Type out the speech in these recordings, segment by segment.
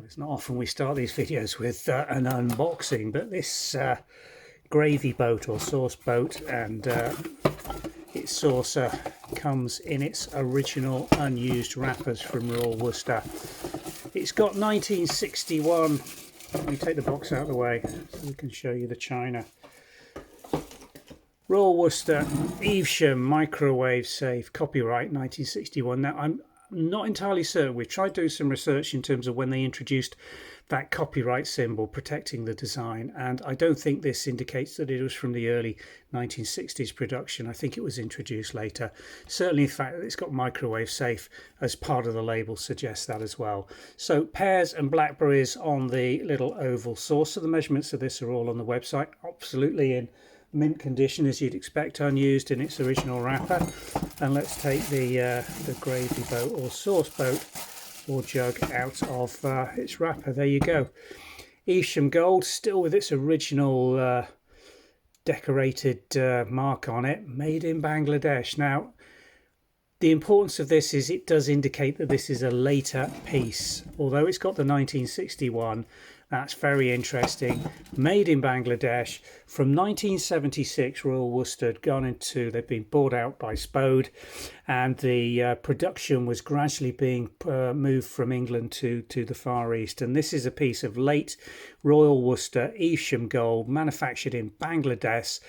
It's not often we start these videos with an unboxing, but this gravy boat or sauce boat and its saucer comes in its original unused wrappers from Royal Worcester. It's got 1961. Let me take the box out of the way so we can show you the china. Royal Worcester Evesham microwave safe, copyright 1961. Now I'm not entirely certain. We've tried doing some research in terms of when they introduced that copyright symbol protecting the design, and I don't think this indicates that it was from the early 1960s production. I think it was introduced later. Certainly the fact that it's got microwave safe as part of the label suggests that as well. So pears and blackberries on the little oval saucer. The measurements of this are all on the website, absolutely in mint condition as you'd expect, unused in its original wrapper. And let's take the gravy boat or sauce boat or jug out of its wrapper. There you go. Evesham Gold, still with its original decorated mark on it, made in Bangladesh. Now the importance of this is it does indicate that this is a later piece, although it's got the 1961. That's very interesting. Made in Bangladesh from 1976. Royal Worcester had gone into, they've been bought out by Spode, and the production was gradually being moved from England to the Far East. And this is a piece of late Royal Worcester Evesham Gold, manufactured in Bangladesh.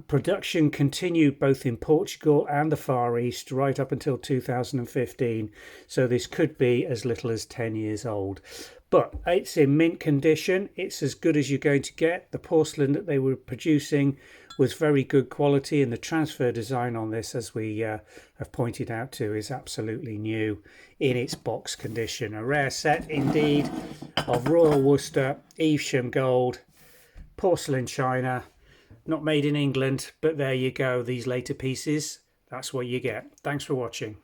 Production continued both in Portugal and the Far East right up until 2015, so this could be as little as 10 years old. But it's in mint condition. It's as good as you're going to get. The porcelain that they were producing was very good quality, and the transfer design on this, as we have pointed out to, is absolutely new in its box condition. A rare set indeed of Royal Worcester Evesham Gold porcelain china. Not made in England, but there you go. These later pieces, that's what you get. Thanks for watching.